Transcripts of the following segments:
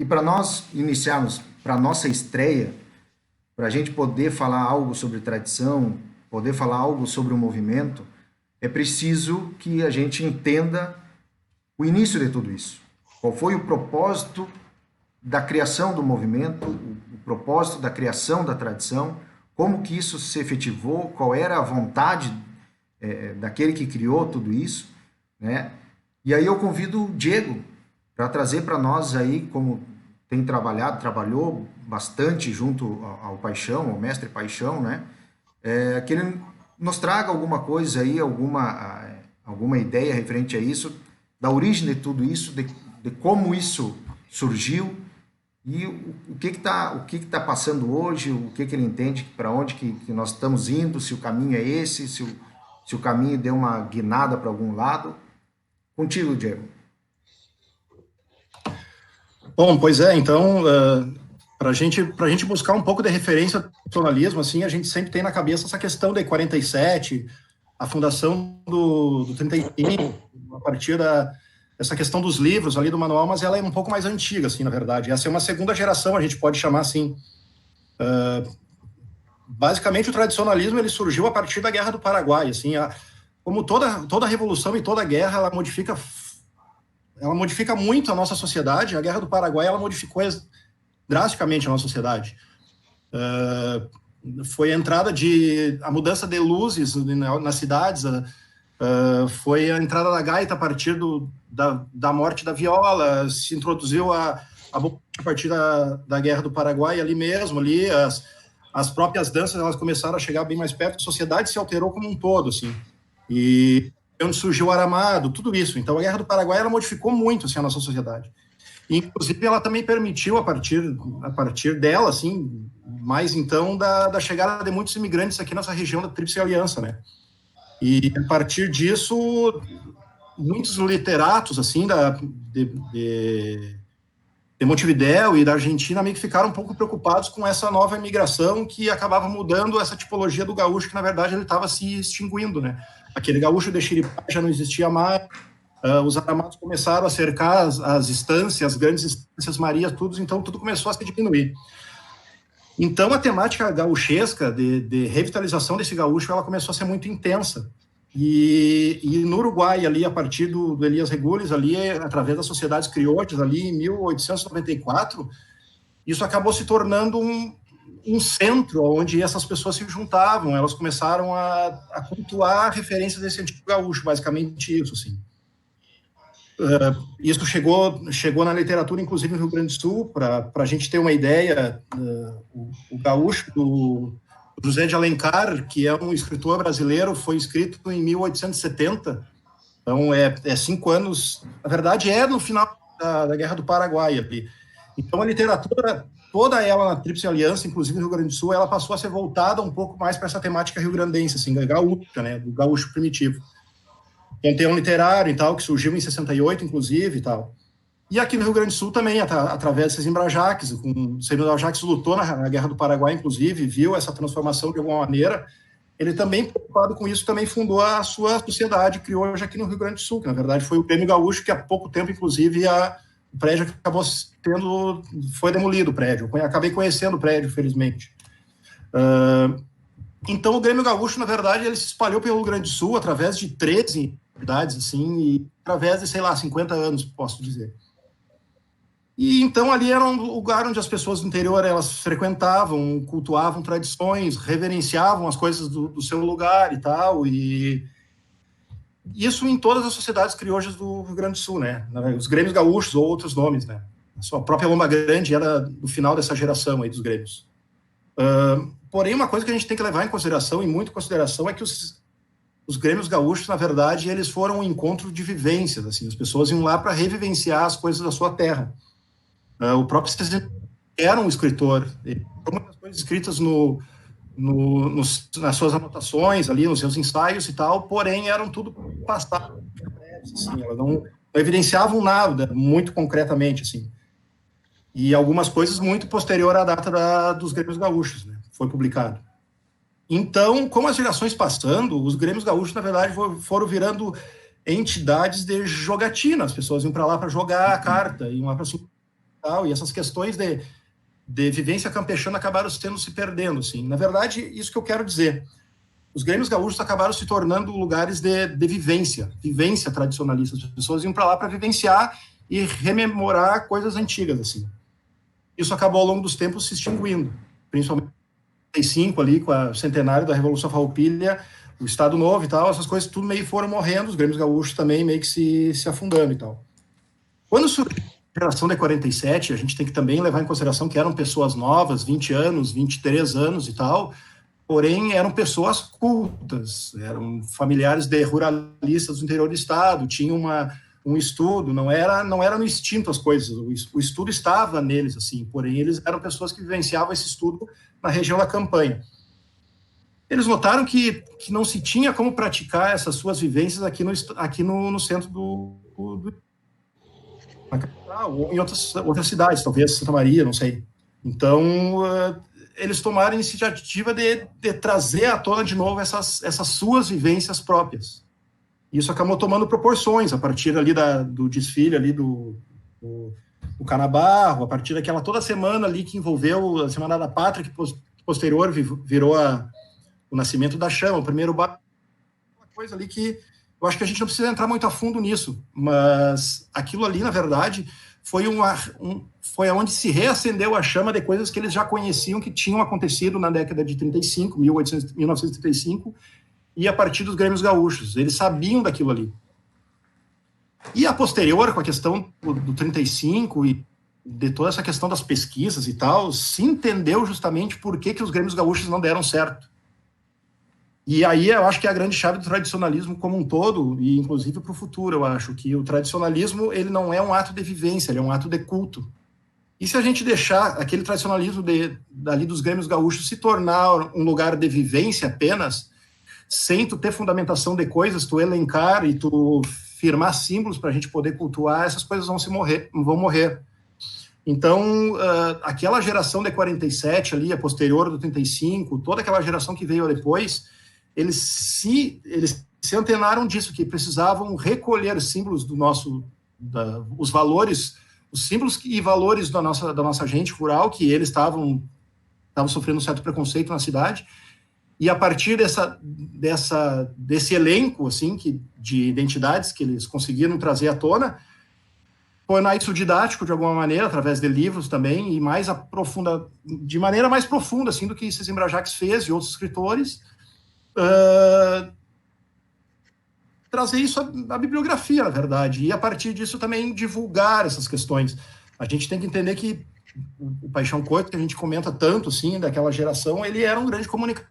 E para nós iniciarmos, para a nossa estreia, para a gente poder falar algo sobre tradição, poder falar algo sobre o movimento, é preciso que a gente entenda o início de tudo isso. Qual foi o propósito da criação do movimento, o propósito da criação da tradição, como que isso se efetivou, qual era a vontade daquele que criou tudo isso, né? E aí eu convido o Diego para trazer para nós aí, como tem trabalhou bastante junto ao Paixão, ao Mestre Paixão, né? Que ele nos traga alguma coisa aí, alguma ideia referente a isso, da origem de tudo isso, de como isso surgiu e o que está passando hoje, o que ele entende, para onde que nós estamos indo, se o caminho é esse, se o caminho deu uma guinada para algum lado. Contigo, Diego. Bom, pois é, então, para gente buscar um pouco de referência do tradicionalismo, assim, a gente sempre tem na cabeça essa questão de 47, a fundação do 35, a partir dessa questão dos livros ali do manual, mas ela é um pouco mais antiga, assim, na verdade. Essa é uma segunda geração, a gente pode chamar assim. Basicamente, o tradicionalismo ele surgiu a partir da Guerra do Paraguai, assim, como toda revolução e toda guerra, ela modifica muito a nossa sociedade. A Guerra do Paraguai ela modificou drasticamente a nossa sociedade. Foi a mudança de luzes nas cidades, foi a entrada da gaita a partir da morte da viola, se introduziu a partir da Guerra do Paraguai ali mesmo, ali as próprias danças elas começaram a chegar bem mais perto, a sociedade se alterou como um todo, assim, e onde surgiu o aramado, tudo isso. Então a Guerra do Paraguai ela modificou muito assim, a nossa sociedade. E, inclusive ela também permitiu a partir dela, assim, mais então da chegada de muitos imigrantes aqui nessa região da Tríplice Aliança, né? E a partir disso muitos literatos assim de Montevidéu e da Argentina meio que ficaram um pouco preocupados com essa nova imigração que acabava mudando essa tipologia do gaúcho, que na verdade ele estava se extinguindo, né? Aquele gaúcho de Xiripá já não existia mais, os aramados começaram a cercar as estâncias, as grandes estâncias Maria, então tudo começou a se diminuir. Então a temática gauchesca de revitalização desse gaúcho, ela começou a ser muito intensa. E no Uruguai, ali, a partir do Elias Regules, ali, através das sociedades crioulas, ali em 1894, isso acabou se tornando um centro onde essas pessoas se juntavam, elas começaram a cultuar referências desse antigo gaúcho, basicamente isso, assim. Isso chegou na literatura, inclusive no Rio Grande do Sul, para a gente ter uma ideia, o gaúcho do José de Alencar, que é um escritor brasileiro, foi escrito em 1870, então é 5 anos, na verdade é no final da Guerra do Paraguai ali. Então a literatura, toda ela na Tríplice Aliança, inclusive no Rio Grande do Sul, ela passou a ser voltada um pouco mais para essa temática rio-grandense, assim, gaúcha, né, do gaúcho primitivo. Então tem um literário e tal, que surgiu em 68, inclusive, e tal. E aqui no Rio Grande do Sul também, através desses Embrajaques, o Senhor Jacques lutou na Guerra do Paraguai, inclusive, viu essa transformação de alguma maneira. Ele também, preocupado com isso, também fundou a sua sociedade, criou hoje aqui no Rio Grande do Sul, que na verdade foi o Grêmio Gaúcho, que há pouco tempo, inclusive, o prédio acabou foi demolido o prédio. Eu acabei conhecendo o prédio, felizmente. Então o Grêmio Gaúcho, na verdade, ele se espalhou pelo Rio Grande do Sul através de 13 cidades, assim, e através de, 50 anos, posso dizer. E então ali era um lugar onde as pessoas do interior elas frequentavam, cultuavam tradições, reverenciavam as coisas do seu lugar e tal, e isso em todas as sociedades crioujas do Rio Grande do Sul, né? Os Grêmios Gaúchos ou outros nomes, né? A sua própria Lomba Grande era do final dessa geração aí dos Grêmios. Porém, uma coisa que a gente tem que levar em consideração, e muito em consideração, é que os Grêmios Gaúchos, na verdade, eles foram um encontro de vivências, assim, as pessoas iam lá para revivenciar as coisas da sua terra. O próprio César era um escritor, muitas coisas escritas nas suas anotações, ali, nos seus ensaios e tal, porém eram tudo passado, assim, elas não evidenciavam nada muito concretamente, assim. E algumas coisas muito posterior à data dos Grêmios Gaúchos, né, foi publicado. Então, com as gerações passando, os Grêmios Gaúchos, na verdade, foram virando entidades de jogatina. As pessoas iam para lá para jogar a carta, iam lá para tal, e essas questões de vivência campechana acabaram se perdendo, assim. Na verdade, isso que eu quero dizer. Os grêmios gaúchos acabaram se tornando lugares de vivência tradicionalista. As pessoas iam para lá para vivenciar e rememorar coisas antigas, assim. Isso acabou ao longo dos tempos se extinguindo, principalmente em 1935 ali, com o centenário da Revolução Farroupilha, o Estado Novo e tal, essas coisas tudo meio foram morrendo, os grêmios gaúchos também meio que se afundando e tal. Quando surgiu a geração de 47, a gente tem que também levar em consideração que eram pessoas novas, 20 anos, 23 anos e tal, porém eram pessoas cultas, eram familiares de ruralistas do interior do estado, tinham um estudo, não era no instinto as coisas, o estudo estava neles, assim, porém eles eram pessoas que vivenciavam esse estudo na região da campanha. Eles notaram que não se tinha como praticar essas suas vivências aqui no centro do ou em outras cidades, talvez Santa Maria, não sei. Então, eles tomaram a iniciativa de trazer à tona de novo essas suas vivências próprias. Isso acabou tomando proporções a partir ali do desfile ali do Canabarro, a partir daquela toda semana ali que envolveu a Semana da Pátria, que posterior virou o Nascimento da Chama, o primeiro uma coisa ali que eu acho que a gente não precisa entrar muito a fundo nisso, mas aquilo ali, na verdade, foi onde se reacendeu a chama de coisas que eles já conheciam que tinham acontecido na década de 35, 1935, e a partir dos grêmios gaúchos. Eles sabiam daquilo ali. E a posterior, com a questão do 35 e de toda essa questão das pesquisas e tal, se entendeu justamente por que os grêmios gaúchos não deram certo. E aí eu acho que é a grande chave do tradicionalismo como um todo, e inclusive para o futuro, eu acho que o tradicionalismo ele não é um ato de vivência, ele é um ato de culto. E se a gente deixar aquele tradicionalismo dali dos grêmios gaúchos se tornar um lugar de vivência apenas, sem tu ter fundamentação de coisas, tu elencar e tu firmar símbolos para a gente poder cultuar, essas coisas vão morrer. Então, aquela geração de 47 ali, a posterior do 35, toda aquela geração que veio depois, eles se antenaram disso, que precisavam recolher símbolos os valores, os símbolos e valores da nossa gente rural, que eles estavam sofrendo um certo preconceito na cidade, e a partir desse elenco assim, de identidades que eles conseguiram trazer à tona, tornar isso didático de alguma maneira, através de livros também, e de maneira mais profunda assim, do que Sesimbra Jacques fez e outros escritores, trazer isso à bibliografia, na verdade, e a partir disso também divulgar essas questões. A gente tem que entender que o Paixão Corto, que a gente comenta tanto, assim, daquela geração, ele era um grande comunicador,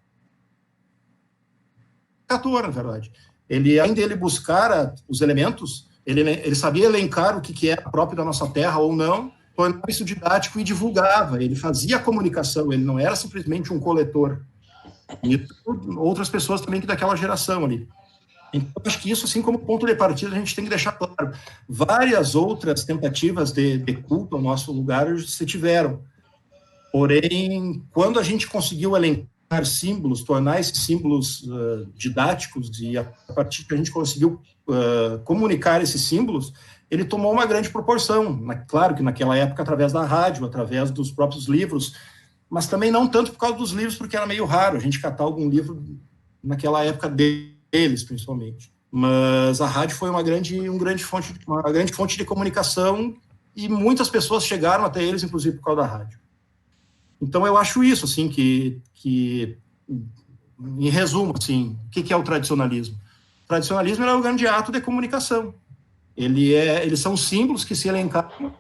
na verdade. Além dele buscar os elementos, ele sabia elencar o que era próprio da nossa terra ou não, tornava isso didático e divulgava. Ele fazia a comunicação, ele não era simplesmente um coletor. E outras pessoas também que daquela geração ali. Então, acho que isso, assim como ponto de partida, a gente tem que deixar claro. Várias outras tentativas de culto ao nosso lugar se tiveram. Porém, quando a gente conseguiu elencar símbolos, tornar esses símbolos didáticos, e a partir que a gente conseguiu comunicar esses símbolos, ele tomou uma grande proporção. Claro que naquela época, através da rádio, através dos próprios livros, mas também não tanto por causa dos livros, porque era meio raro a gente catar algum livro naquela época deles, principalmente. Mas a rádio foi uma grande fonte de comunicação, e muitas pessoas chegaram até eles, inclusive por causa da rádio. Então eu acho isso, assim, que em resumo, assim, o que é o tradicionalismo? O tradicionalismo é um grande ato de comunicação. Eles são símbolos que se elencaram.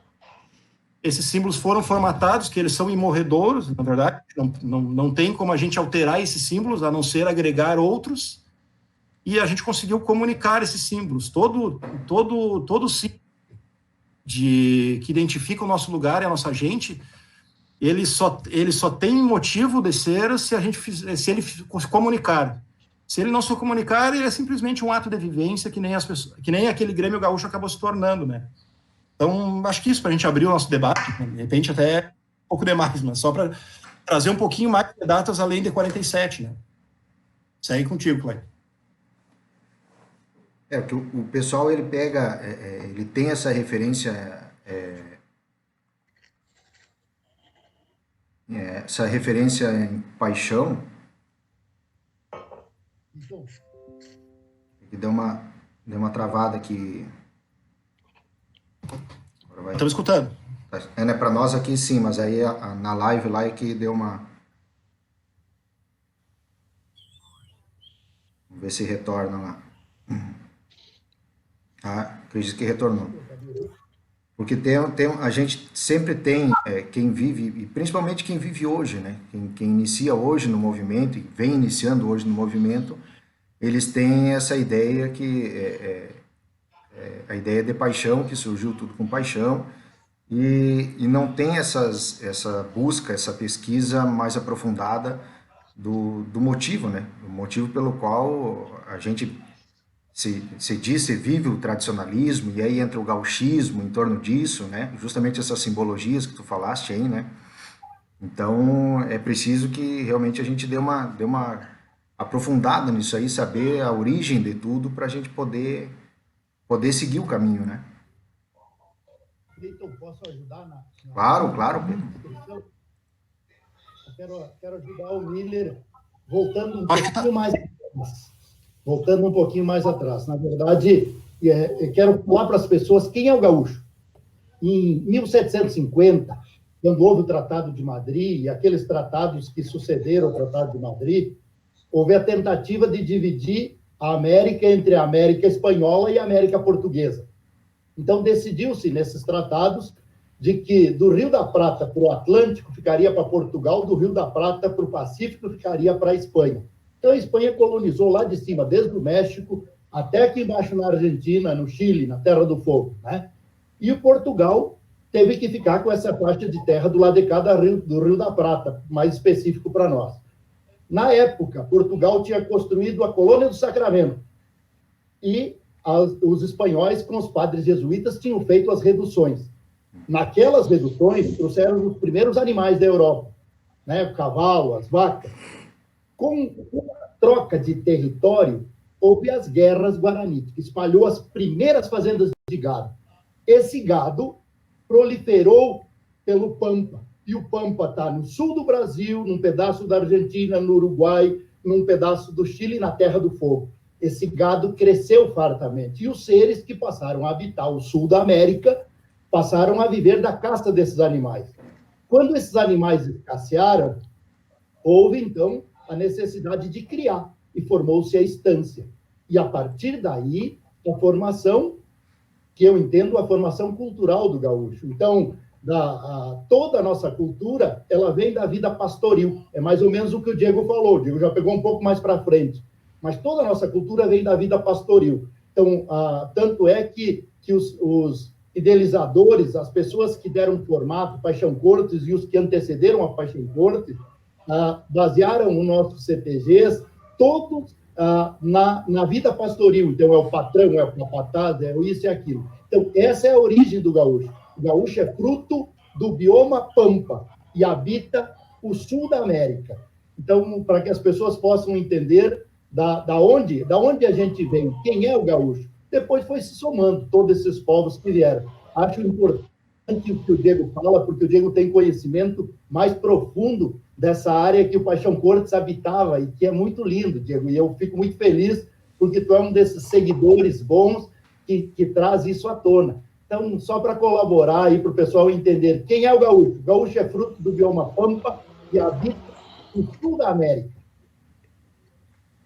Esses símbolos foram formatados, que eles são imorredouros, na verdade, não tem como a gente alterar esses símbolos, a não ser agregar outros, e a gente conseguiu comunicar esses símbolos. Todo símbolo que identifica o nosso lugar e a nossa gente, ele só tem motivo de ser se ele se comunicar. Se ele não se comunicar, ele é simplesmente um ato de vivência, que nem aquele Grêmio Gaúcho acabou se tornando, né? Então, acho que isso, para a gente abrir o nosso debate, de repente até um pouco demais, mas só para trazer um pouquinho mais de datas além de 47, né? Isso aí contigo, Cleber. Porque o pessoal, ele pega, ele tem essa referência essa referência em paixão, que deu uma travada aqui. Estamos escutando. Né, para nós aqui sim, mas aí na live lá é que deu uma... Vamos ver se retorna lá. Acredito que retornou. Porque a gente sempre tem quem vive, e principalmente quem vive hoje, né? Quem inicia hoje no movimento, e vem iniciando hoje no movimento, eles têm essa ideia que a ideia de paixão, que surgiu tudo com paixão, e não tem essa busca, essa pesquisa mais aprofundada do motivo, né? O motivo pelo qual a gente se vive o tradicionalismo, e aí entra o gauchismo em torno disso, né? Justamente essas simbologias que tu falaste aí, né? Então, é preciso que realmente a gente dê uma aprofundada nisso aí, saber a origem de tudo, para a gente poder seguir o caminho, né? Então, posso ajudar Claro, Pedro. Quero ajudar o Miller voltando um pouquinho mais atrás. Na verdade, eu quero falar para as pessoas quem é o gaúcho. Em 1750, quando houve o Tratado de Madrid e aqueles tratados que sucederam ao Tratado de Madrid, houve a tentativa de dividir a América entre a América Espanhola e a América Portuguesa. Então, decidiu-se nesses tratados de que do Rio da Prata para o Atlântico ficaria para Portugal, do Rio da Prata para o Pacífico ficaria para a Espanha. Então, a Espanha colonizou lá de cima, desde o México até aqui embaixo na Argentina, no Chile, na Terra do Fogo, né? E o Portugal teve que ficar com essa faixa de terra do lado de cá do Rio da Prata, mais específico para nós. Na época, Portugal tinha construído a Colônia do Sacramento e os espanhóis, com os padres jesuítas, tinham feito as reduções. Naquelas reduções, trouxeram os primeiros animais da Europa, né? O cavalo, as vacas. Com uma troca de território, houve as guerras guaraníticas, que espalhou as primeiras fazendas de gado. Esse gado proliferou pelo Pampa, e o Pampa está no sul do Brasil, num pedaço da Argentina, no Uruguai, num pedaço do Chile, na Terra do Fogo. Esse gado cresceu fartamente, e os seres que passaram a habitar o sul da América passaram a viver da caça desses animais. Quando esses animais escassearam, houve, então, a necessidade de criar, e formou-se a estância. E, a partir daí, a formação, que eu entendo, a formação cultural do gaúcho. Então, toda a nossa cultura, ela vem da vida pastoril. É mais ou menos o que o Diego falou. O Diego já pegou um pouco mais para frente. Mas toda a nossa cultura vem da vida pastoril. Então, tanto é que os idealizadores, as pessoas que deram formato, Paixão Cortes, e os que antecederam a Paixão Cortes, basearam os nossos CTGs todos na vida pastoril. Então, é o patrão, é o capataz, é isso e aquilo. Então, essa é a origem do gaúcho. O gaúcho é fruto do bioma Pampa e habita o sul da América. Então, para que as pessoas possam entender da onde a gente vem, quem é o gaúcho. Depois foi se somando todos esses povos que vieram. Acho importante o que o Diego fala, porque o Diego tem conhecimento mais profundo dessa área que o Paixão Cortes habitava, e que é muito lindo, Diego, e eu fico muito feliz porque tu é um desses seguidores bons que traz isso à tona. Então, só para colaborar aí para o pessoal entender quem é o gaúcho. O gaúcho é fruto do bioma Pampa e habita o sul da América.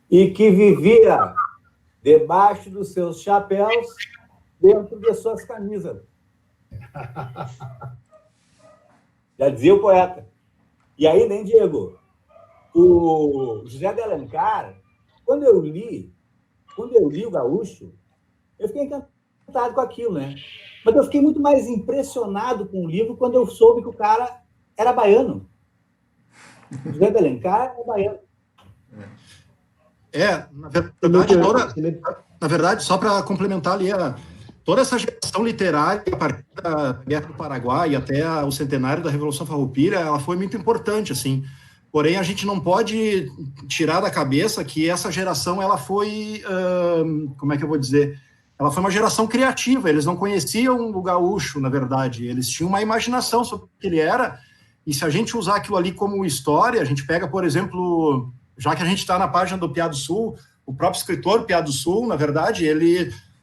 E que vivia debaixo dos seus chapéus, dentro de suas camisas. Já dizia o poeta. E aí, nem Diego, o José de Alencar, quando eu li o Gaúcho, eu fiquei encantado com aquilo, né? Mas eu fiquei muito mais impressionado com o livro quando eu soube que o cara era baiano. José de Alencar é baiano. Na verdade, só para complementar ali, toda essa geração literária, a partir da Guerra do Paraguai até o centenário da Revolução Farroupilha, ela foi muito importante, assim. Porém, a gente não pode tirar da cabeça que essa geração, ela foi, como é que eu vou dizer? Ela foi uma geração criativa, eles não conheciam o gaúcho, na verdade, eles tinham uma imaginação sobre o que ele era, E se a gente usar aquilo ali como história, a gente pega, por exemplo, já que a gente está na página do Piá do Sul, o próprio escritor Piá do Sul, na verdade,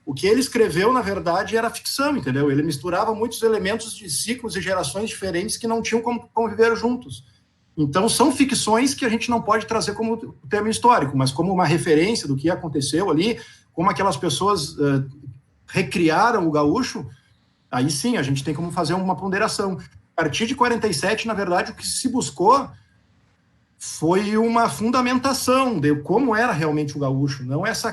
o que ele escreveu, na verdade, era ficção, entendeu? Ele misturava muitos elementos de ciclos e gerações diferentes que não tinham como conviver juntos. Então, são ficções que a gente não pode trazer como tema histórico, mas como uma referência do que aconteceu ali, como aquelas pessoas recriaram o gaúcho, aí sim, a gente tem como fazer uma ponderação. A partir de 47, na verdade, o que se buscou foi uma fundamentação de como era realmente o gaúcho, não essa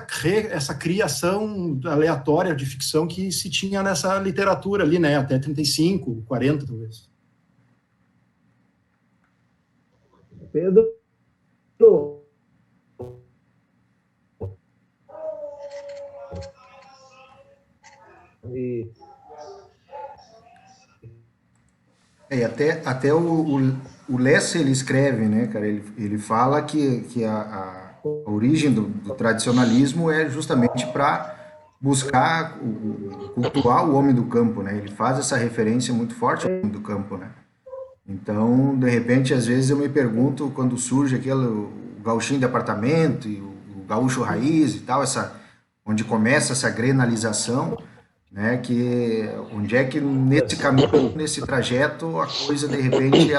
criação aleatória de ficção que se tinha nessa literatura ali, né, até 35, 40, talvez. Pedro, E até o Lessa, ele escreve, né, cara, ele fala que a origem do tradicionalismo é justamente para buscar cultuar o homem do campo, né? Ele faz essa referência muito forte ao homem do campo, né? Então, de repente, às vezes eu me pergunto, quando surge o gauchinho de apartamento e o gaúcho raiz e tal, onde começa essa grenalização, né, onde é que nesse caminho, nesse trajeto, a coisa, de repente,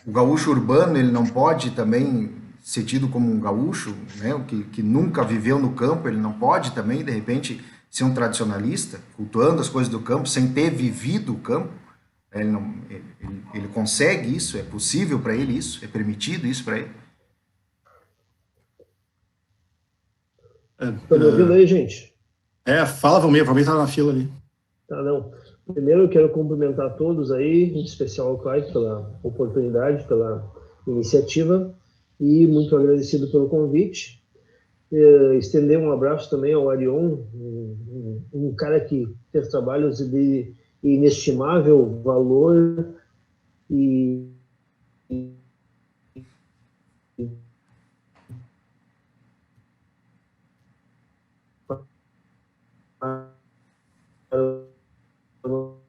o gaúcho urbano, ele não pode também ser tido como um gaúcho, né, que nunca viveu no campo, ele não pode também, de repente, ser um tradicionalista, cultuando as coisas do campo, sem ter vivido o campo. Ele consegue isso, é possível para ele isso, é permitido isso para ele. Estão me ouvindo aí, gente? Fala, Valmir, aproveita na fila ali. Tá, não. Primeiro eu quero cumprimentar todos aí, em especial o Clayton, pela oportunidade, pela iniciativa, e muito agradecido pelo convite. Estender um abraço também ao Arion, um cara que fez trabalhos de inestimável valor e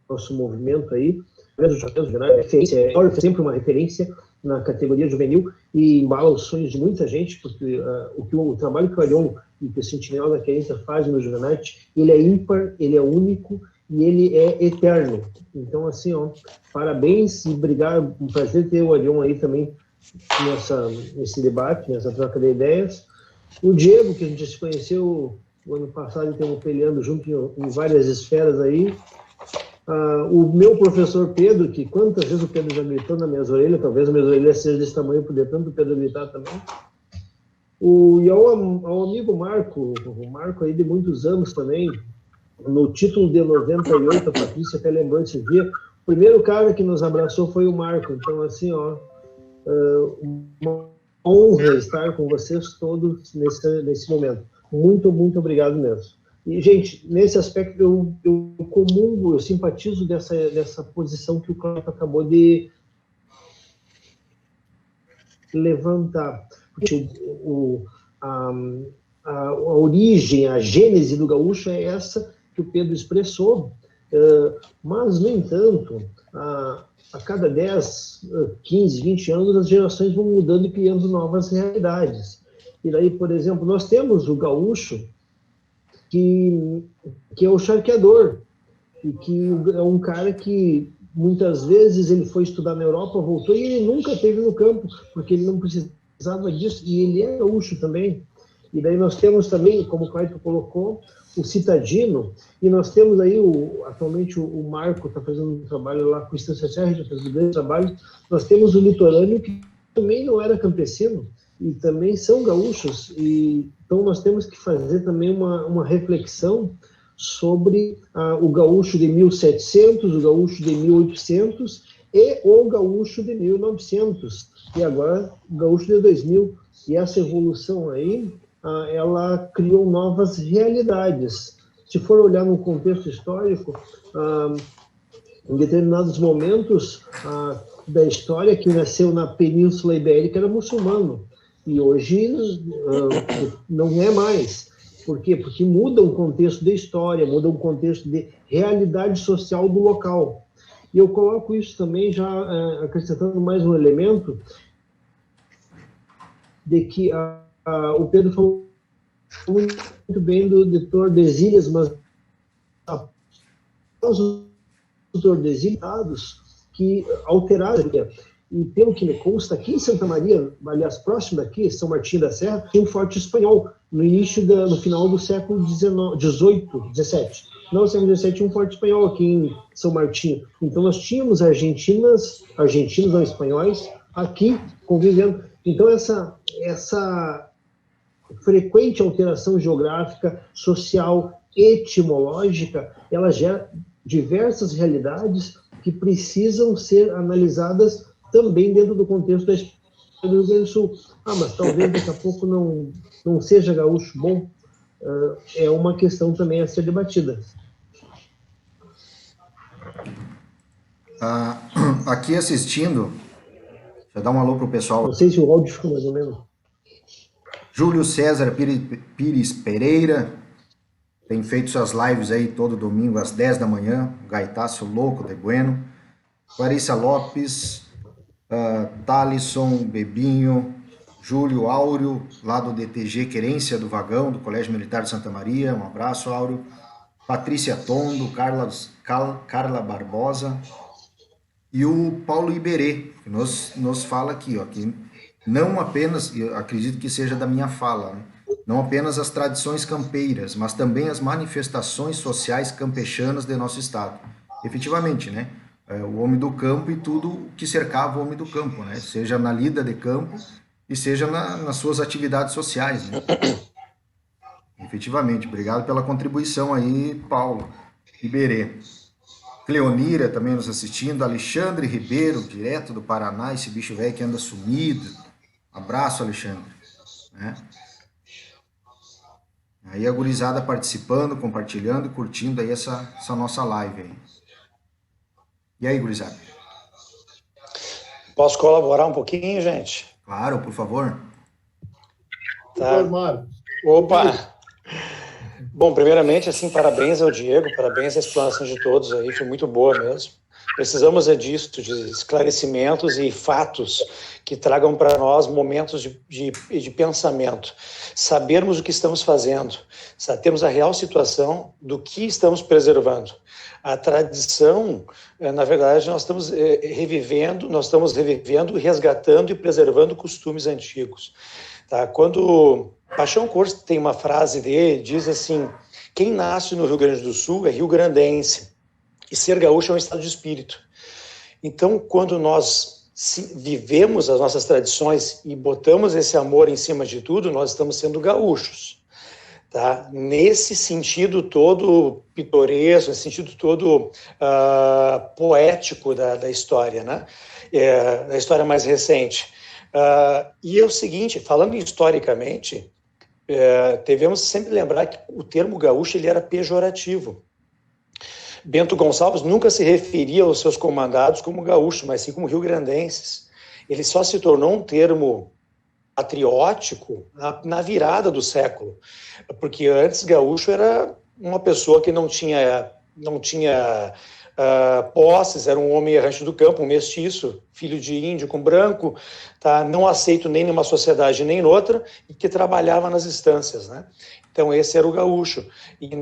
nosso movimento aí, é sempre uma referência na categoria juvenil e embala os sonhos de muita gente, porque o trabalho que o Arion e que o Sentinela da Querência fazem no Juvenite, ele é ímpar, ele é único e ele é eterno. Então, assim, parabéns e obrigado, um prazer ter o Arion aí também nesse debate, nessa troca de ideias. O Diego, que a gente se conheceu o ano passado, estamos peleando junto em várias esferas aí. O meu professor Pedro, que quantas vezes o Pedro já gritou na minhas orelhas, talvez as minhas orelhas sejam desse tamanho, poder tanto o Pedro gritar também. E ao amigo Marco, o Marco aí de muitos anos também, no título de 98, a Patrícia até lembrou esse dia, o primeiro cara que nos abraçou foi o Marco. Então, assim, uma honra estar com vocês todos nesse momento. Muito, muito obrigado mesmo. E, gente, nesse aspecto, eu comungo, eu simpatizo dessa posição que o Cláudio acabou de levantar. Porque a origem, a gênese do gaúcho é essa que o Pedro expressou, mas, no entanto, a cada 10, 15, 20 anos, as gerações vão mudando e criando novas realidades. E daí, por exemplo, nós temos o gaúcho, que é o charqueador, e que é um cara que muitas vezes ele foi estudar na Europa, voltou e ele nunca esteve no campo, porque ele não precisava disso, e ele é gaúcho também. E daí nós temos também, como o Clayton colocou, o citadino, e nós temos aí, atualmente o Marco está fazendo um trabalho lá com o Estância Serra, já fez um grande trabalho, nós temos o litorâneo, que também não era campesino, e também são gaúchos, e então nós temos que fazer também uma reflexão sobre o gaúcho de 1700, o gaúcho de 1800 e o gaúcho de 1900, e agora o gaúcho de 2000. E essa evolução aí, ela criou novas realidades. Se for olhar no contexto histórico, em determinados momentos da história, que nasceu na Península Ibérica era muçulmano. E hoje não é mais. Por quê? Porque muda o contexto da história, muda o contexto de realidade social do local. E eu coloco isso também, já acrescentando mais um elemento, de que o Pedro falou muito bem do Tordesilhas, mas os Tordesilhados que alteraram, e pelo que me consta, aqui em Santa Maria, aliás, próximo daqui, São Martinho da Serra, tem um forte espanhol, no final do século XVIII, XVII. No século XVII tinha um forte espanhol aqui em São Martinho. Então nós tínhamos argentinos não espanhóis, aqui convivendo. Então essa frequente alteração geográfica, social, etimológica, ela gera diversas realidades que precisam ser analisadas também dentro do contexto da história do Rio Grande do Sul. Mas talvez daqui a pouco não seja gaúcho bom. É uma questão também a ser debatida. Aqui assistindo, deixa eu dar um alô pro pessoal. Não sei se o áudio ficou mais ou menos. Júlio César Pires Pereira tem feito suas lives aí todo domingo às 10 da manhã, gaitaço louco de bueno. Clarissa Lopes, Thalisson Bebinho, Júlio Áureo, lá do DTG Querência do Vagão, do Colégio Militar de Santa Maria, um abraço, Áureo. Patrícia Tondo, Carla Barbosa e o Paulo Iberê, que nos fala aqui, ó, que não apenas, eu acredito que seja da minha fala, né? Não apenas as tradições campeiras, mas também as manifestações sociais campechanas de nosso estado. Efetivamente, né? O homem do campo e tudo que cercava o homem do campo, né? Seja na lida de campo e seja nas suas atividades sociais, né? Efetivamente, obrigado pela contribuição aí, Paulo Iberê. Cleonira também nos assistindo, Alexandre Ribeiro, direto do Paraná, esse bicho velho que anda sumido. Abraço, Alexandre. Né? Aí a gurizada participando, compartilhando e curtindo aí essa nossa live aí. E aí, gurizada? Posso colaborar um pouquinho, gente? Claro, por favor. Tá. Opa! Bom, primeiramente, assim, parabéns ao Diego, parabéns à explanação de todos aí, foi muito boa mesmo. Precisamos disso, de esclarecimentos e fatos que tragam para nós momentos de pensamento. Sabermos o que estamos fazendo, termos a real situação do que estamos preservando. A tradição, na verdade, nós estamos revivendo, resgatando e preservando costumes antigos. Tá? Quando Paixão Corso tem uma frase dele, diz assim: quem nasce no Rio Grande do Sul é rio-grandense, e ser gaúcho é um estado de espírito. Então, quando nós vivemos as nossas tradições e botamos esse amor em cima de tudo, nós estamos sendo gaúchos. Tá? Nesse sentido todo pitoresco, nesse sentido todo poético da história, né? Da história mais recente. E é o seguinte, falando historicamente, devemos sempre lembrar que o termo gaúcho ele era pejorativo. Bento Gonçalves nunca se referia aos seus comandados como gaúcho, mas sim como rio-grandenses. Ele só se tornou um termo patriótico na virada do século, porque antes gaúcho era uma pessoa que não tinha posses, era um homem errante do campo, um mestiço, filho de índio com branco, tá? Não aceito nem numa sociedade nem noutra, e que trabalhava nas estâncias, né? Então esse era o gaúcho, e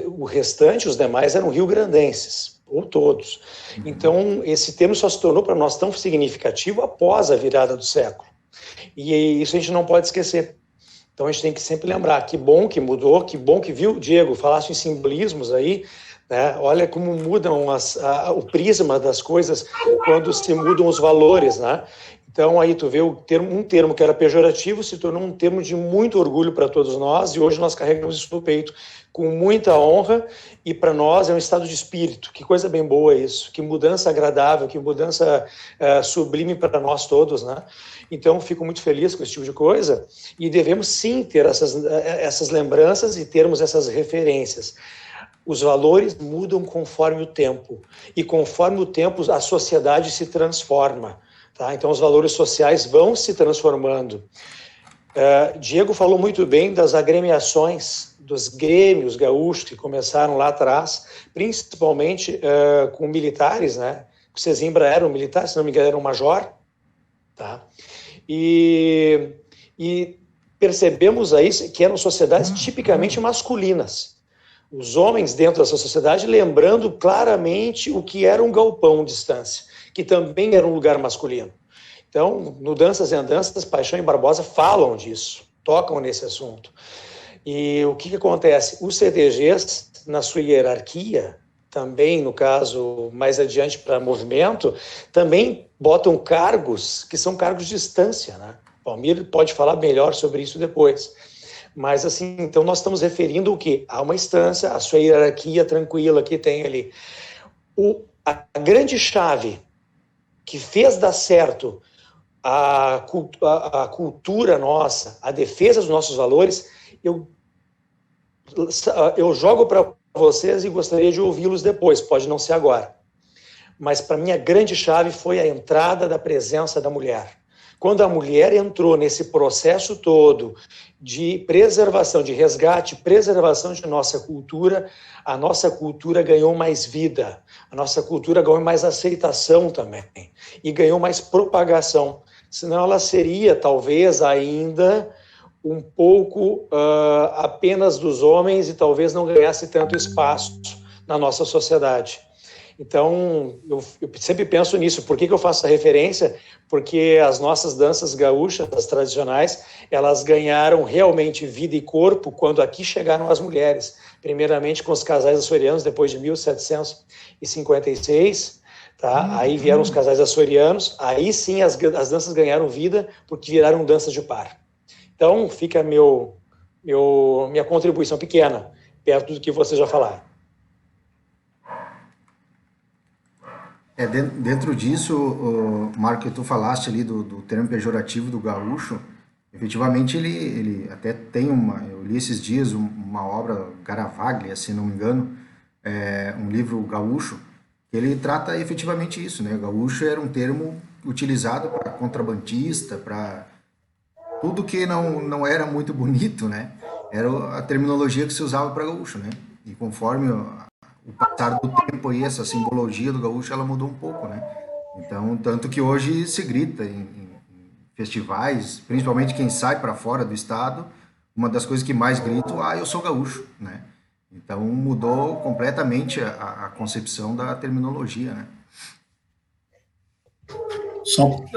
o restante, os demais, eram rio-grandenses, ou todos. Então esse termo só se tornou para nós tão significativo após a virada do século, e isso a gente não pode esquecer. Então a gente tem que sempre lembrar, que bom que mudou, que bom que viu, Diego, falasse em simbolismos aí, né? Olha como mudam o prisma das coisas quando se mudam os valores, né? Então aí tu vê um termo que era pejorativo se tornou um termo de muito orgulho para todos nós, e hoje nós carregamos isso no peito com muita honra, e para nós é um estado de espírito. Que coisa bem boa isso, que mudança agradável, que mudança sublime para nós todos, né? Então fico muito feliz com esse tipo de coisa, e devemos sim ter essas lembranças e termos essas referências. Os valores mudam conforme o tempo, e conforme o tempo a sociedade se transforma. Tá? Então os valores sociais vão se transformando. Diego falou muito bem das agremiações, dos grêmios gaúchos que começaram lá atrás, principalmente com militares, né? O Sesimbra era um militar, se não me engano, era um major, tá? E percebemos aí que eram sociedades tipicamente masculinas. Os homens dentro dessa sociedade lembrando claramente o que era um galpão distância, que também era um lugar masculino. Então, no Danças e Andanças, Paixão e Barbosa falam disso, tocam nesse assunto. E o que acontece? Os CDGs, na sua hierarquia, também, no caso, mais adiante para movimento, também botam cargos que são cargos de distância, né? O Palmiro pode falar melhor sobre isso depois. Mas, assim, então nós estamos referindo o quê? A uma instância, a sua hierarquia tranquila que tem ali. A grande chave que fez dar certo a cultura nossa, a defesa dos nossos valores, eu jogo para vocês e gostaria de ouvi-los depois, pode não ser agora. Mas, para mim, a grande chave foi a entrada da presença da mulher. Quando a mulher entrou nesse processo todo de preservação, de resgate, preservação de nossa cultura, a nossa cultura ganhou mais vida, a nossa cultura ganhou mais aceitação também, e ganhou mais propagação. Senão ela seria, talvez, ainda um pouco apenas dos homens e talvez não ganhasse tanto espaço na nossa sociedade. Então, eu sempre penso nisso. Por que eu faço essa referência? Porque as nossas danças gaúchas, as tradicionais, elas ganharam realmente vida e corpo quando aqui chegaram as mulheres. Primeiramente com os casais açorianos, depois de 1756, tá? Aí vieram os casais açorianos, aí sim as danças ganharam vida porque viraram danças de par. Então, fica minha contribuição pequena, perto do que vocês já falaram. Dentro disso, Marco, que tu falaste ali do termo pejorativo do gaúcho, efetivamente ele até tem eu li esses dias uma obra, Garavaglia, se não me engano, um livro gaúcho, que ele trata efetivamente isso, né? Gaúcho era um termo utilizado para contrabandista, para tudo que não era muito bonito, né? Era a terminologia que se usava para gaúcho, né? E conforme o passar do tempo aí, essa simbologia do gaúcho, ela mudou um pouco, né? Então, tanto que hoje se grita em festivais, principalmente quem sai para fora do estado, uma das coisas que mais grito, eu sou gaúcho, né? Então, mudou completamente a concepção da terminologia, né?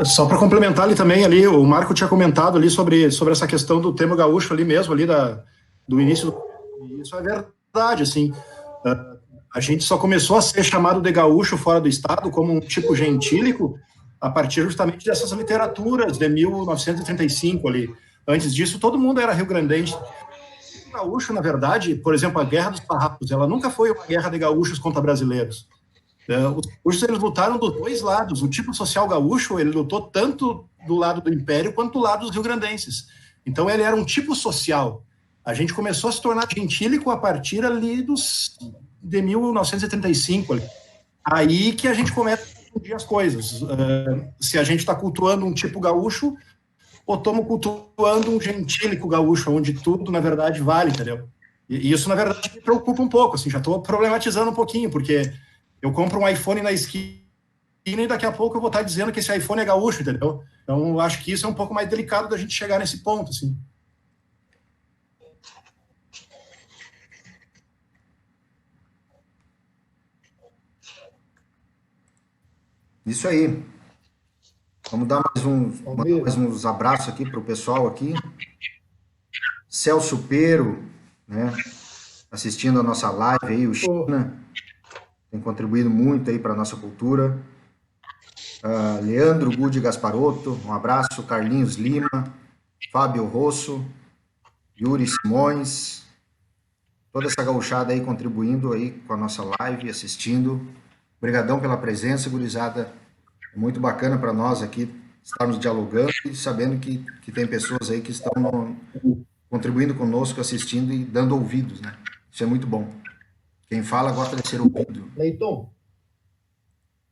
Só para complementar ali também, ali, o Marco tinha comentado ali sobre essa questão do termo gaúcho ali mesmo, ali do início. Isso é verdade, assim. A gente só começou a ser chamado de gaúcho fora do estado como um tipo gentílico a partir justamente dessas literaturas de 1935 ali. Antes disso, todo mundo era rio-grandense. O gaúcho, na verdade, por exemplo, a Guerra dos Farrapos, ela nunca foi uma guerra de gaúchos contra brasileiros. Os gaúchos, eles lutaram dos dois lados. O tipo social gaúcho, ele lutou tanto do lado do Império quanto do lado dos rio-grandenses. Então, ele era um tipo social. A gente começou a se tornar gentílico a partir ali de 1935. Ali. Aí que a gente começa a confundir as coisas. Se a gente está cultuando um tipo gaúcho, ou estamos cultuando um gentílico gaúcho, onde tudo, na verdade, vale, entendeu? E isso, na verdade, me preocupa um pouco. Assim, já estou problematizando um pouquinho, porque eu compro um iPhone na esquina e daqui a pouco eu vou estar dizendo que esse iPhone é gaúcho, entendeu? Então, eu acho que isso é um pouco mais delicado da gente chegar nesse ponto, assim. Isso aí. Vamos dar mais uns abraços aqui para o pessoal aqui. Celso Pero, né? Assistindo a nossa live aí, o China. Tem contribuído muito aí para a nossa cultura. Leandro Gudi Gasparotto, um abraço. Carlinhos Lima, Fábio Rosso, Yuri Simões, toda essa gauchada aí contribuindo aí com a nossa live, assistindo. Obrigadão pela presença, gurizada. É muito bacana para nós aqui estarmos dialogando e sabendo que tem pessoas aí que estão contribuindo conosco, assistindo e dando ouvidos, né? Isso é muito bom. Quem fala gosta de ser ouvido. Leiton.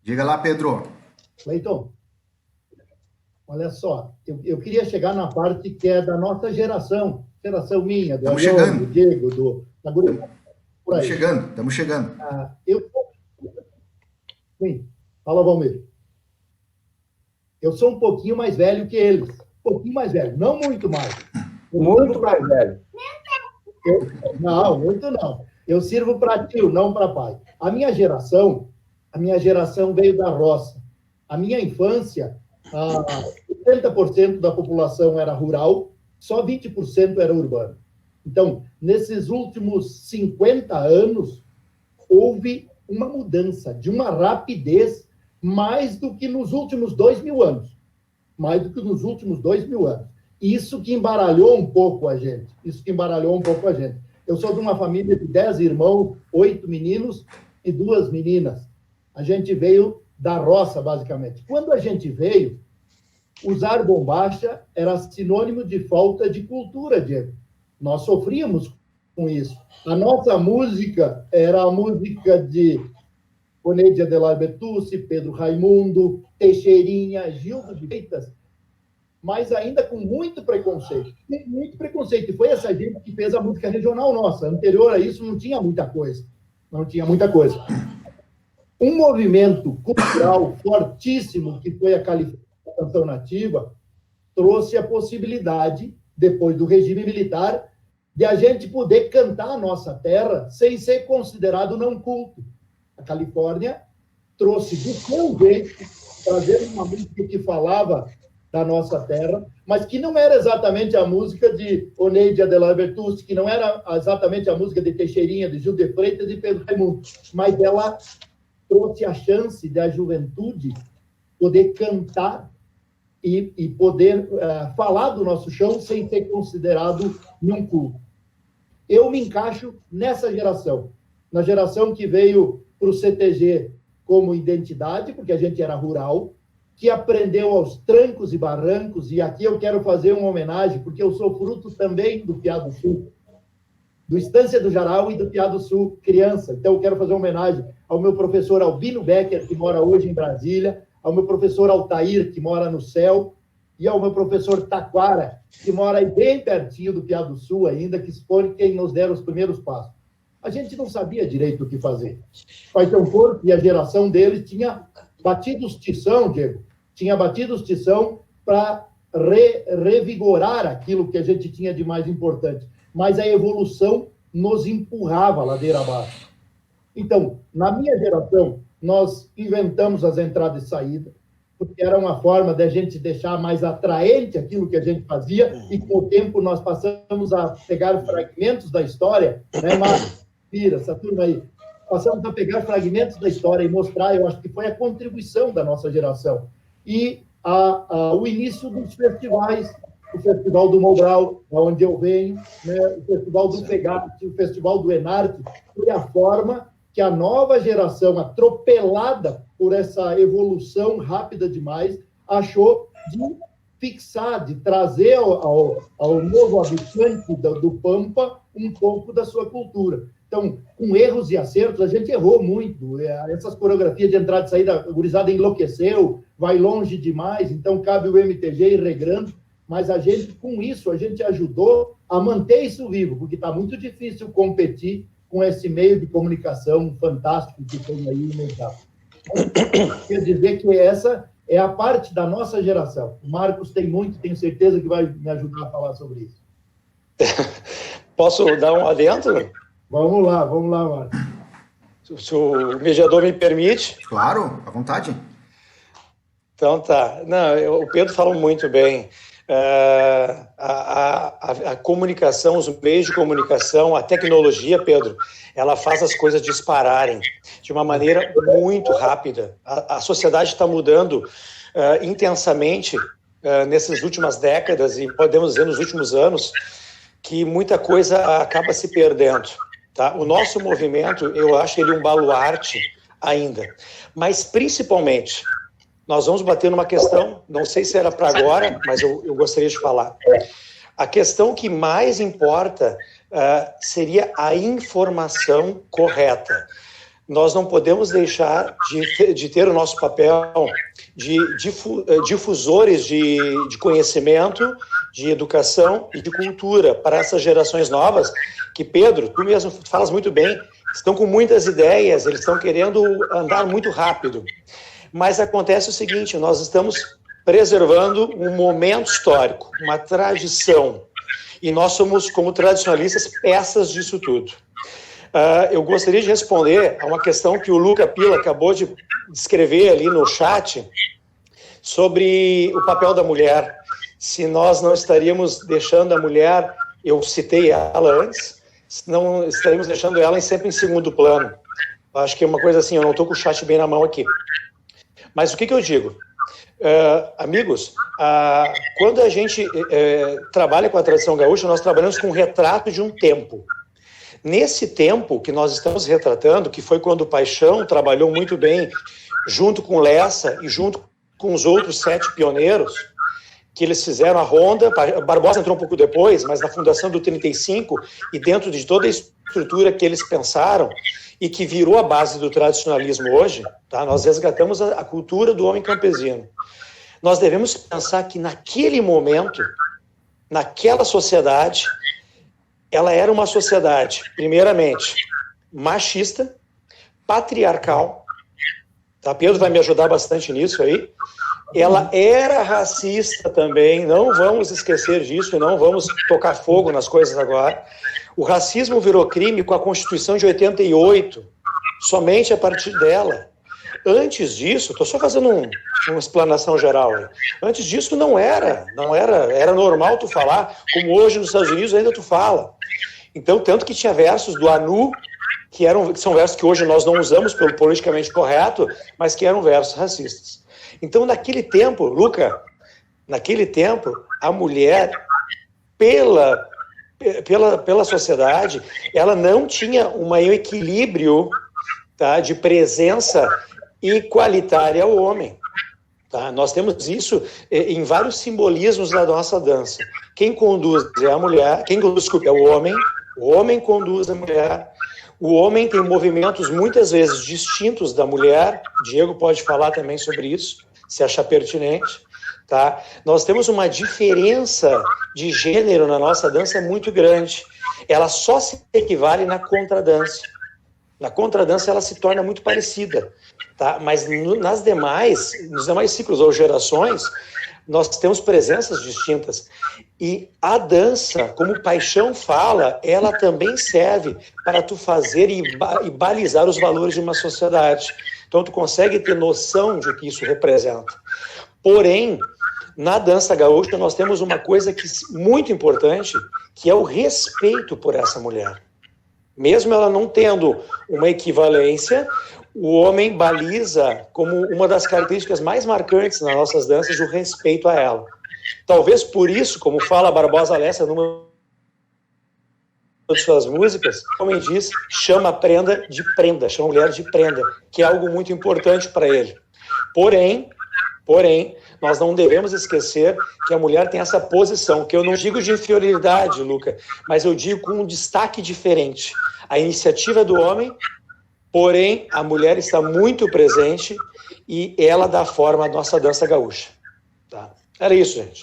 Diga lá, Pedro. Leiton, olha só, eu queria chegar na parte que é da nossa geração minha, do Ariel, do Diego, da Guru. Estamos chegando. Sim. Fala, Valmir. Eu sou um pouquinho mais velho que eles. Um pouquinho mais velho, não muito mais. Muito mais velho. Não, muito não. Eu sirvo para tio, não para pai. A minha geração veio da roça. A minha infância, 70% da população era rural, só 20% era urbano. Então, nesses últimos 50 anos, houve uma mudança de uma rapidez mais do que nos últimos 2.000 anos. Mais do que nos últimos 2.000 anos. Isso que embaralhou um pouco a gente. Eu sou de uma família de 10 irmãos, 8 meninos e 2 meninas. A gente veio da roça, basicamente. Quando a gente veio, usar bombacha era sinônimo de falta de cultura, Diego. Nós sofríamos com isso. A nossa música era a música de Oneide Adelaide Bertucci, Pedro Raimundo, Teixeirinha, Gildo de Freitas, mas ainda com muito preconceito. Muito preconceito. E foi essa gente que fez a música regional nossa. Anterior a isso, não tinha muita coisa. Um movimento cultural fortíssimo, que foi a Canção Nativa, trouxe a possibilidade, depois do regime militar, de a gente poder cantar a nossa terra sem ser considerado não culto. A Califórnia trouxe do seu jeito, trazendo uma música que falava da nossa terra, mas que não era exatamente a música de Oneide Adelaide Bertucci, que não era exatamente a música de Teixeirinha, de Gil de Freitas e Pedro Raimundo, mas ela trouxe a chance da juventude poder cantar e poder falar do nosso chão sem ser considerado não culto. Eu me encaixo nessa geração, na geração que veio para o CTG como identidade, porque a gente era rural, que aprendeu aos trancos e barrancos, e aqui eu quero fazer uma homenagem, porque eu sou fruto também do Piá do Sul, do Estância do Jaral e do Piá do Sul, criança. Então eu quero fazer uma homenagem ao meu professor Albino Becker, que mora hoje em Brasília, ao meu professor Altair, que mora no céu, e ao meu professor Taquara, que mora aí bem pertinho do Piá do Sul ainda, que foi quem nos deram os primeiros passos. A gente não sabia direito o que fazer. Paixão Corpo e a geração deles tinha batido os tição, Diego, para revigorar aquilo que a gente tinha de mais importante. Mas a evolução nos empurrava a ladeira abaixo. Então, na minha geração, nós inventamos as entradas e saídas, porque era uma forma de a gente deixar mais atraente aquilo que a gente fazia, e com o tempo nós passamos a pegar fragmentos da história, né, Márcio? Pira, essa turma aí. Passamos a pegar fragmentos da história e mostrar, eu acho que foi a contribuição da nossa geração. E o início dos festivais, o Festival do Mobral, onde eu venho, né, o Festival do Pegate, o Festival do Enarte, foi a forma que a nova geração, atropelada por essa evolução rápida demais, achou de fixar, de trazer ao novo habitante do Pampa um pouco da sua cultura. Então, com erros e acertos, a gente errou muito. Essas coreografias de entrada e saída, a gurizada enlouqueceu, vai longe demais, então cabe o MTG ir regrando, mas a gente, com isso, a gente ajudou a manter isso vivo, porque está muito difícil competir com esse meio de comunicação fantástico que tem aí no mercado. Quer dizer que essa é a parte da nossa geração. O Marcos tem muito, tenho certeza que vai me ajudar a falar sobre isso. Posso dar um adentro? Vamos lá, Marcos. Se o mediador me permite. Claro, à vontade. Então tá. Não, o Pedro falou muito bem. A comunicação, os meios de comunicação, a tecnologia, Pedro, ela faz as coisas dispararem de uma maneira muito rápida. A sociedade está mudando intensamente nessas últimas décadas, e podemos dizer nos últimos anos, que muita coisa acaba se perdendo. Tá? O nosso movimento, eu acho ele um baluarte ainda, mas principalmente nós vamos bater numa questão, não sei se era para agora, mas eu gostaria de falar. A questão que mais importa seria a informação correta. Nós não podemos deixar de ter o nosso papel de difusores de conhecimento, de educação e de cultura para essas gerações novas, que, Pedro, tu mesmo falas muito bem, estão com muitas ideias, eles estão querendo andar muito rápido. Mas acontece o seguinte, nós estamos preservando um momento histórico, uma tradição, e nós somos, como tradicionalistas, peças disso tudo. Eu gostaria de responder a uma questão que o Luca Pila acabou de escrever ali no chat sobre o papel da mulher. Se nós não estaríamos deixando a mulher, eu citei ela antes, não estaríamos deixando ela sempre em segundo plano. Acho que é uma coisa assim, eu não estou com o chat bem na mão aqui. Mas o que eu digo? Amigos, quando a gente trabalha com a tradição gaúcha, nós trabalhamos com um retrato de um tempo. Nesse tempo que nós estamos retratando, que foi quando o Paixão trabalhou muito bem junto com Lessa e junto com os outros 7 pioneiros, que eles fizeram a ronda, Barbosa entrou um pouco depois, mas na fundação do 35 e dentro de toda a estrutura que eles pensaram e que virou a base do tradicionalismo hoje, tá? Nós resgatamos a cultura do homem campesino. Nós devemos pensar que naquele momento, naquela sociedade, ela era uma sociedade, primeiramente, machista, patriarcal, tá? Pedro vai me ajudar bastante nisso aí. Ela era racista também, não vamos esquecer disso, não vamos tocar fogo nas coisas agora. O racismo virou crime com a Constituição de 88, somente a partir dela. Antes disso, estou só fazendo uma explanação geral aí. Antes disso era normal tu falar, como hoje nos Estados Unidos ainda tu fala. Então, tanto que tinha versos do Anu, que são versos que hoje nós não usamos pelo politicamente correto, mas que eram versos racistas. Então, naquele tempo, Luca, a mulher, pela sociedade, ela não tinha um equilíbrio, tá, de presença igualitária ao homem. Tá? Nós temos isso em vários simbolismos da nossa dança. Quem conduz é a mulher, é o homem conduz a mulher. O homem tem movimentos muitas vezes distintos da mulher, Diego pode falar também sobre isso, se achar pertinente, tá? Nós temos uma diferença de gênero na nossa dança muito grande. Ela só se equivale na contradança. Na contradança ela se torna muito parecida, tá? Mas nos demais ciclos ou gerações, nós temos presenças distintas. E a dança, como o Paixão fala, ela também serve para tu fazer e balizar os valores de uma sociedade. Então, tu consegue ter noção de o que isso representa. Porém, na dança gaúcha, nós temos uma coisa muito importante, que é o respeito por essa mulher. Mesmo ela não tendo uma equivalência, o homem baliza como uma das características mais marcantes nas nossas danças o respeito a ela. Talvez por isso, como fala Barbosa Lessa numa de suas músicas, como ele diz, chama a prenda de prenda, chama a mulher de prenda, que é algo muito importante para ele. Porém, nós não devemos esquecer que a mulher tem essa posição, que eu não digo de inferioridade, Luca, mas eu digo com um destaque diferente. A iniciativa é do homem, porém, a mulher está muito presente e ela dá forma à nossa dança gaúcha. Tá? Era isso, gente.